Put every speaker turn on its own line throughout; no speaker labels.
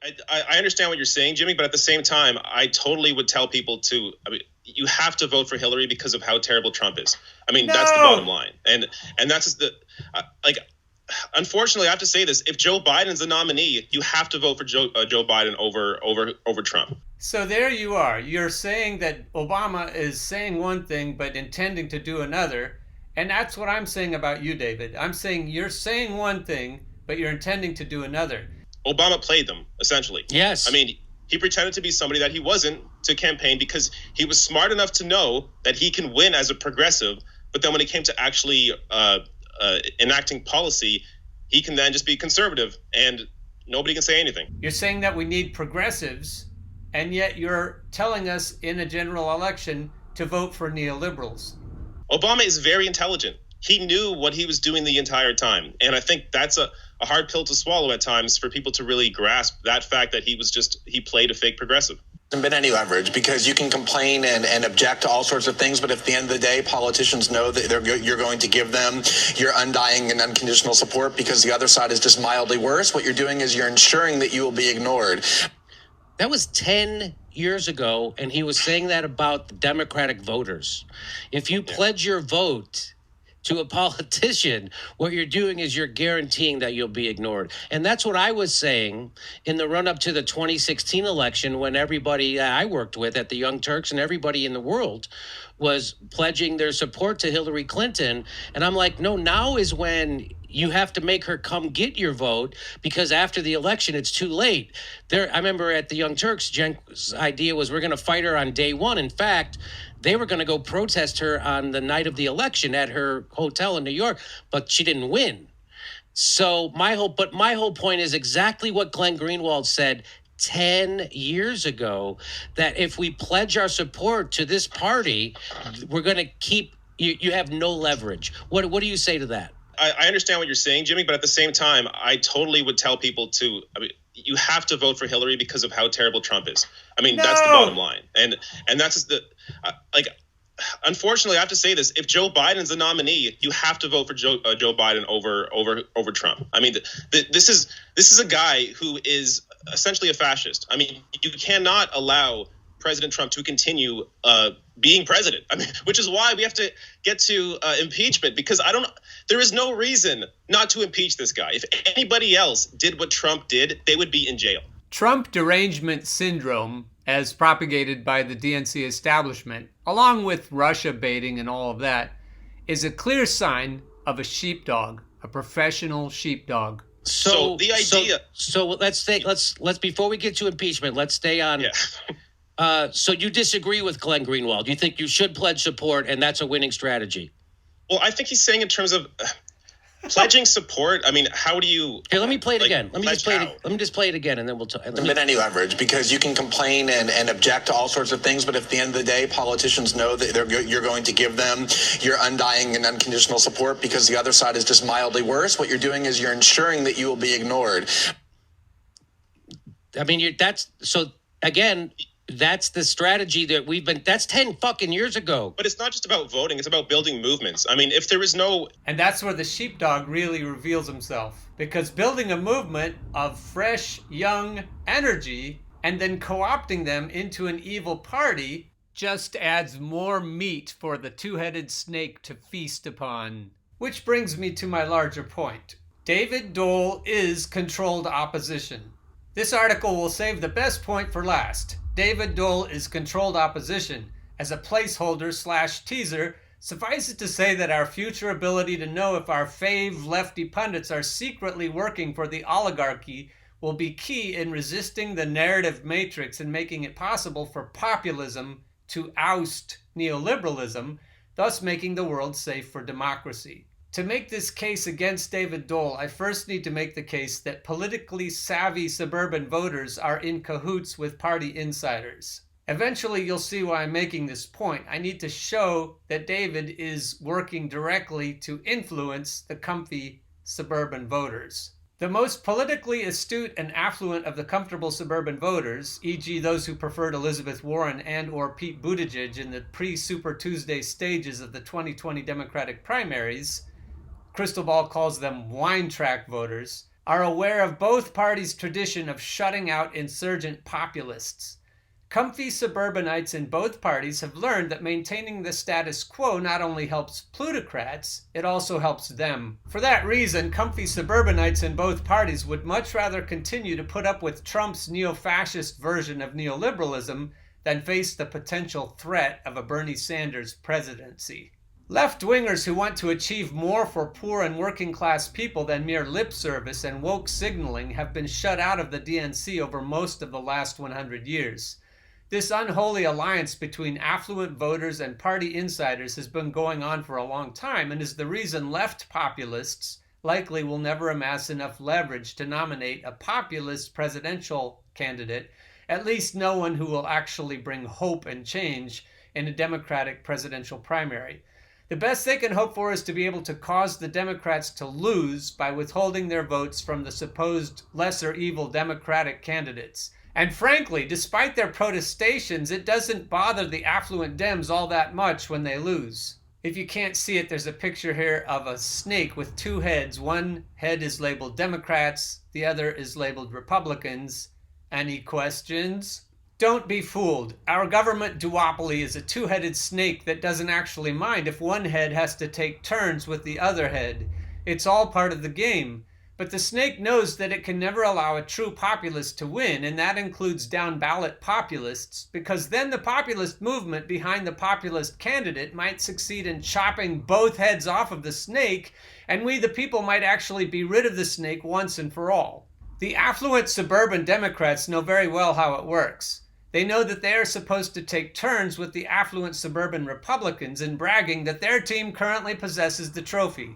I understand what you're saying, Jimmy, but at the same time, I totally would tell people to. I mean, you have to vote for Hillary because of how terrible Trump is. I mean, that's the bottom
No.
line, and that's just the like. Unfortunately, I have to say this: if Joe Biden's the nominee, you have to vote for Joe Biden over Trump.
So there you are. You're saying that Obama is saying one thing but intending to do another. And that's what I'm saying about you, David. I'm saying you're saying one thing but you're intending to do another.
Obama played them, essentially.
Yes.
I mean, he pretended to be somebody that he wasn't to campaign because he was smart enough to know that he can win as a progressive. But then when it came to actually enacting policy, he can then just be conservative and nobody can say anything.
You're saying that we need progressives, and yet you're telling us in a general election to vote for neoliberals.
Obama is very intelligent. He knew what he was doing the entire time. And I think that's a hard pill to swallow at times for people to really grasp that fact that he played a fake progressive.
Hasn't been any leverage because you can complain and object to all sorts of things, but at the end of the day, politicians know that you're going to give them your undying and unconditional support because the other side is just mildly worse. What you're doing is you're ensuring that you will be ignored.
That was 10 years ago, and he was saying that about the Democratic voters. If you pledge your vote to a politician, what you're doing is you're guaranteeing that you'll be ignored. And that's what I was saying in the run-up to the 2016 election when everybody I worked with at the Young Turks and everybody in the world was pledging their support to Hillary Clinton. And I'm like, no, now is when you have to make her come get your vote because after the election, it's too late. I remember at the Young Turks, Jen's idea was we're going to fight her on day one. In fact, they were going to go protest her on the night of the election at her hotel in New York, but she didn't win. So my whole point is exactly what Glenn Greenwald said 10 years ago, that if we pledge our support to this party, we're going to keep, you have no leverage. What do you say to that?
I understand what you're saying, Jimmy, but at the same time, I totally would tell people to. I mean, you have to vote for Hillary because of how terrible Trump is. I mean, that's the bottom line, and that's just the like. Unfortunately, I have to say this: if Joe Biden's the nominee, you have to vote for Joe Biden over Trump. I mean, this is a guy who is essentially a fascist. I mean, you cannot allow President Trump to continue being president. I mean, which is why we have to get to impeachment, because there is no reason not to impeach this guy. If anybody else did what Trump did, they would be in jail.
Trump derangement syndrome, as propagated by the DNC establishment, along with Russia baiting and all of that, is a clear sign of a sheepdog, a professional sheepdog.
So the idea.
So let's before we get to impeachment, let's stay on.
Yeah.
So you disagree with Glenn Greenwald? You think you should pledge support, and that's a winning strategy?
Well, I think he's saying in terms of pledging support. I mean, how do you?
Here, let me play it again. Let me just play it again, and then we'll talk.
Hasn't been any leverage because you can complain and object to all sorts of things, but at the end of the day, politicians know that you're going to give them your undying and unconditional support because the other side is just mildly worse. What you're doing is you're ensuring that you will be ignored.
I mean, that's the strategy that that's 10 fucking years ago.
But it's not just about voting, it's about building movements. I mean, if there is no...
And that's where the sheepdog really reveals himself. Because building a movement of fresh, young energy and then co-opting them into an evil party just adds more meat for the two-headed snake to feast upon. Which brings me to my larger point. David Doel is controlled opposition. This article will save the best point for last. David Doel is controlled opposition. As a placeholder/teaser, suffice it to say that our future ability to know if our fave lefty pundits are secretly working for the oligarchy will be key in resisting the narrative matrix and making it possible for populism to oust neoliberalism, thus making the world safe for democracy. To make this case against David Doel, I first need to make the case that politically savvy suburban voters are in cahoots with party insiders. Eventually, you'll see why I'm making this point. I need to show that David is working directly to influence the comfy suburban voters. The most politically astute and affluent of the comfortable suburban voters, e.g. those who preferred Elizabeth Warren and or Pete Buttigieg in the pre-Super Tuesday stages of the 2020 Democratic primaries, Crystal Ball calls them wine track voters, are aware of both parties' tradition of shutting out insurgent populists. Comfy suburbanites in both parties have learned that maintaining the status quo not only helps plutocrats, it also helps them. For that reason, comfy suburbanites in both parties would much rather continue to put up with Trump's neo-fascist version of neoliberalism than face the potential threat of a Bernie Sanders presidency. Left-wingers who want to achieve more for poor and working-class people than mere lip service and woke signaling have been shut out of the DNC over most of the last 100 years. This unholy alliance between affluent voters and party insiders has been going on for a long time and is the reason left populists likely will never amass enough leverage to nominate a populist presidential candidate, at least no one who will actually bring hope and change in a Democratic presidential primary. The best they can hope for is to be able to cause the Democrats to lose by withholding their votes from the supposed lesser evil Democratic candidates. And frankly, despite their protestations, it doesn't bother the affluent Dems all that much when they lose. If you can't see it, there's a picture here of a snake with two heads. One head is labeled Democrats, the other is labeled Republicans. Any questions? Don't be fooled. Our government duopoly is a two-headed snake that doesn't actually mind if one head has to take turns with the other head. It's all part of the game. But the snake knows that it can never allow a true populist to win, and that includes down-ballot populists, because then the populist movement behind the populist candidate might succeed in chopping both heads off of the snake, and we the people might actually be rid of the snake once and for all. The affluent suburban Democrats know very well how it works. They know that they are supposed to take turns with the affluent suburban Republicans in bragging that their team currently possesses the trophy.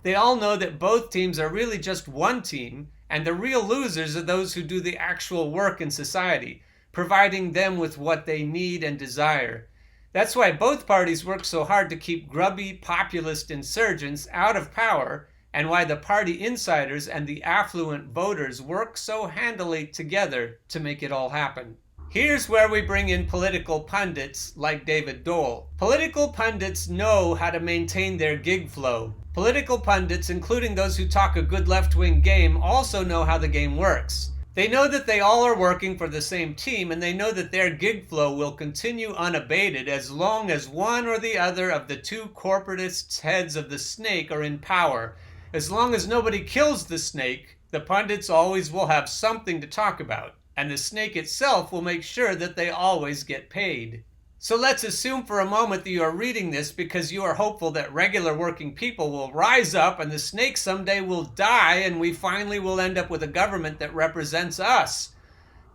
They all know that both teams are really just one team, and the real losers are those who do the actual work in society, providing them with what they need and desire. That's why both parties work so hard to keep grubby populist insurgents out of power, and why the party insiders and the affluent voters work so handily together to make it all happen. Here's where we bring in political pundits like David Doel. Political pundits know how to maintain their gig flow. Political pundits, including those who talk a good left-wing game, also know how the game works. They know that they all are working for the same team, and they know that their gig flow will continue unabated as long as one or the other of the two corporatists' heads of the snake are in power. As long as nobody kills the snake, the pundits always will have something to talk about, and the snake itself will make sure that they always get paid. So let's assume for a moment that you are reading this because you are hopeful that regular working people will rise up and the snake someday will die and we finally will end up with a government that represents us.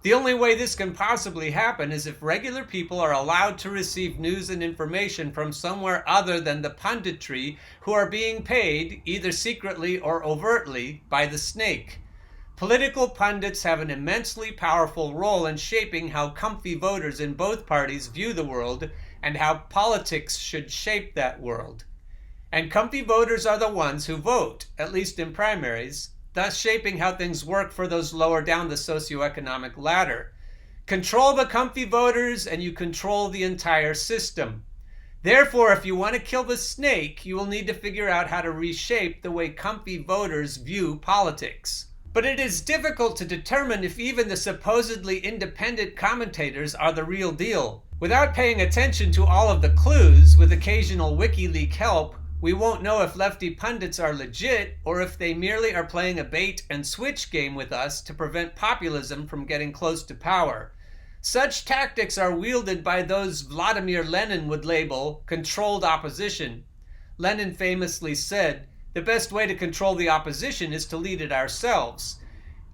The only way this can possibly happen is if regular people are allowed to receive news and information from somewhere other than the punditry who are being paid, either secretly or overtly, by the snake. Political pundits have an immensely powerful role in shaping how comfy voters in both parties view the world and how politics should shape that world. And comfy voters are the ones who vote, at least in primaries, thus shaping how things work for those lower down the socioeconomic ladder. Control the comfy voters and you control the entire system. Therefore, if you want to kill the snake, you will need to figure out how to reshape the way comfy voters view politics. But it is difficult to determine if even the supposedly independent commentators are the real deal. Without paying attention to all of the clues, with occasional WikiLeaks help, we won't know if lefty pundits are legit or if they merely are playing a bait and switch game with us to prevent populism from getting close to power. Such tactics are wielded by those Vladimir Lenin would label controlled opposition. Lenin famously said, "The best way to control the opposition is to lead it ourselves."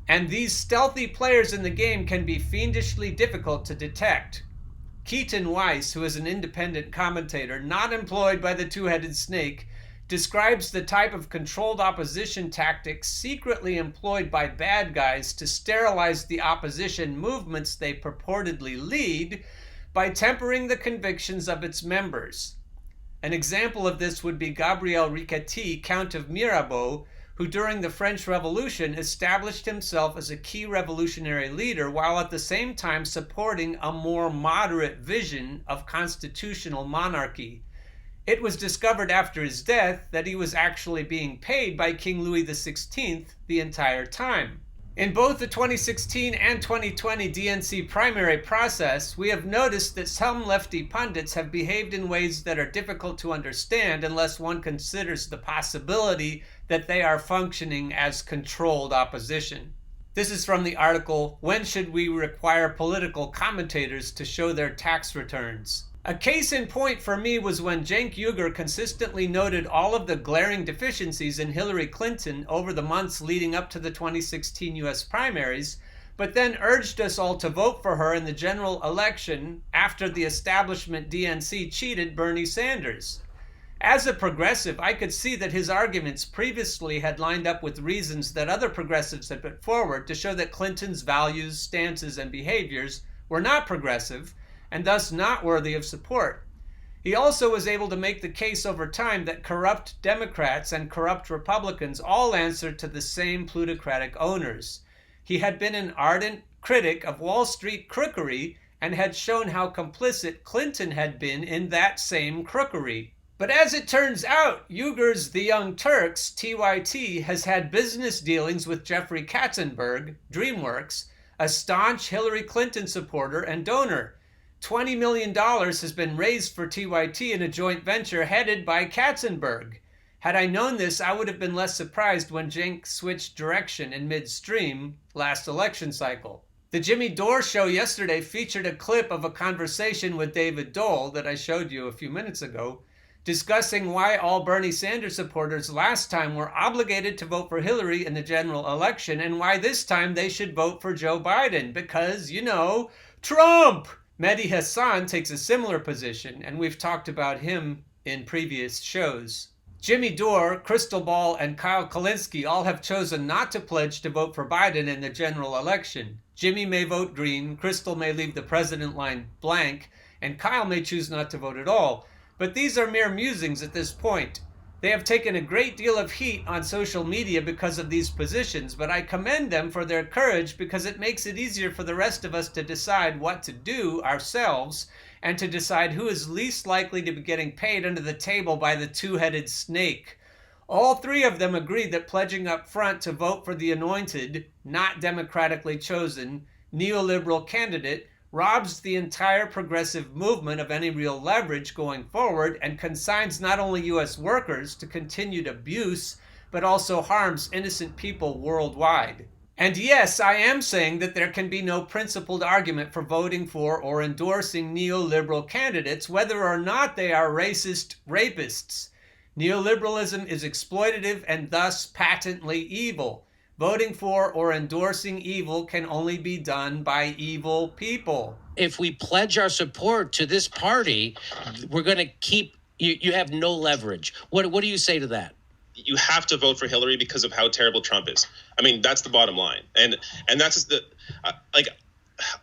And these stealthy players in the game can be fiendishly difficult to detect. Keaton Weiss, who is an independent commentator not employed by the two-headed snake, describes the type of controlled opposition tactics secretly employed by bad guys to sterilize the opposition movements they purportedly lead by tempering the convictions of its members. An example of this would be Gabriel Riquetti, Count of Mirabeau, who during the French Revolution established himself as a key revolutionary leader while at the same time supporting a more moderate vision of constitutional monarchy. It was discovered after his death that he was actually being paid by King Louis XVI the entire time. In both the 2016 and 2020 DNC primary process, we have noticed that some lefty pundits have behaved in ways that are difficult to understand unless one considers the possibility that they are functioning as controlled opposition. This is from the article, When Should We Require Political Commentators to Show Their Tax Returns? A case in point for me was when Cenk Uygur consistently noted all of the glaring deficiencies in Hillary Clinton over the months leading up to the 2016 US primaries, but then urged us all to vote for her in the general election after the establishment DNC cheated Bernie Sanders. As a progressive, I could see that his arguments previously had lined up with reasons that other progressives had put forward to show that Clinton's values, stances, and behaviors were not progressive, and thus not worthy of support. He also was able to make the case over time that corrupt Democrats and corrupt Republicans all answered to the same plutocratic owners. He had been an ardent critic of Wall Street crookery and had shown how complicit Clinton had been in that same crookery. But as it turns out, Uygur's The Young Turks, TYT, has had business dealings with Jeffrey Katzenberg, DreamWorks, a staunch Hillary Clinton supporter and donor. $20 million has been raised for TYT in a joint venture headed by Katzenberg. Had I known this, I would have been less surprised when Cenk switched direction in midstream last election cycle. The Jimmy Dore show yesterday featured a clip of a conversation with David Doel that I showed you a few minutes ago, discussing why all Bernie Sanders supporters last time were obligated to vote for Hillary in the general election and why this time they should vote for Joe Biden because, Trump! Mehdi Hassan takes a similar position, and we've talked about him in previous shows. Jimmy Dore, Crystal Ball, and Kyle Kulinski all have chosen not to pledge to vote for Biden in the general election. Jimmy may vote green, Crystal may leave the president line blank, and Kyle may choose not to vote at all. But these are mere musings at this point. They have taken a great deal of heat on social media because of these positions, but I commend them for their courage because it makes it easier for the rest of us to decide what to do ourselves and to decide who is least likely to be getting paid under the table by the two-headed snake. All three of them agreed that pledging up front to vote for the anointed, not democratically chosen, neoliberal candidate robs the entire progressive movement of any real leverage going forward and consigns not only U.S. workers to continued abuse, but also harms innocent people worldwide. And yes, I am saying that there can be no principled argument for voting for or endorsing neoliberal candidates, whether or not they are racist rapists. Neoliberalism is exploitative and thus patently evil. Voting for or endorsing evil can only be done by evil people.
If we pledge our support to this party, we're going to keep, you have no leverage. What do you say to that?
You have to vote for Hillary because of how terrible Trump is. I mean, that's the bottom line. And that's just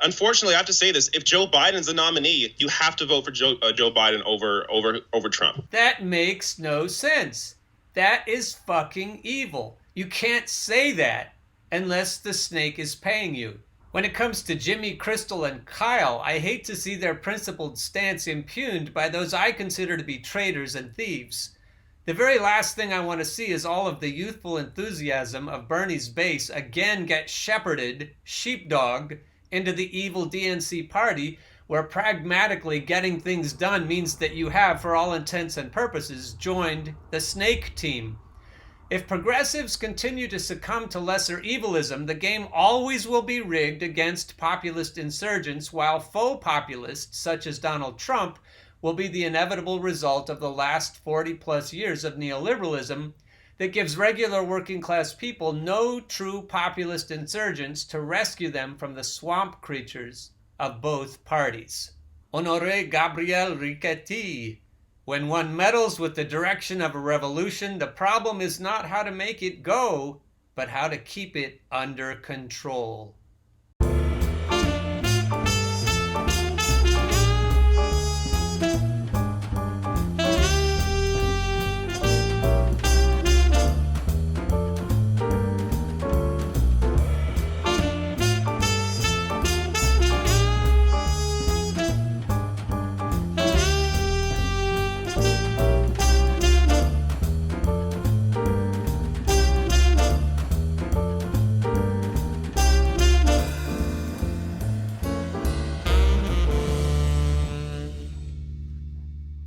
unfortunately, I have to say this. If Joe Biden's the nominee, you have to vote for Joe Biden over Trump.
That makes no sense. That is fucking evil. You can't say that unless the snake is paying you. When it comes to Jimmy, Crystal, and Kyle, I hate to see their principled stance impugned by those I consider to be traitors and thieves. The very last thing I want to see is all of the youthful enthusiasm of Bernie's base again get shepherded, sheepdogged, into the evil DNC party, where pragmatically getting things done means that you have, for all intents and purposes, joined the snake team. If progressives continue to succumb to lesser evilism, the game always will be rigged against populist insurgents, while faux populists, such as Donald Trump, will be the inevitable result of the last 40-plus years of neoliberalism that gives regular working-class people no true populist insurgents to rescue them from the swamp creatures of both parties. Honoré Gabriel Riquetti. When one meddles with the direction of a revolution, the problem is not how to make it go, but how to keep it under control.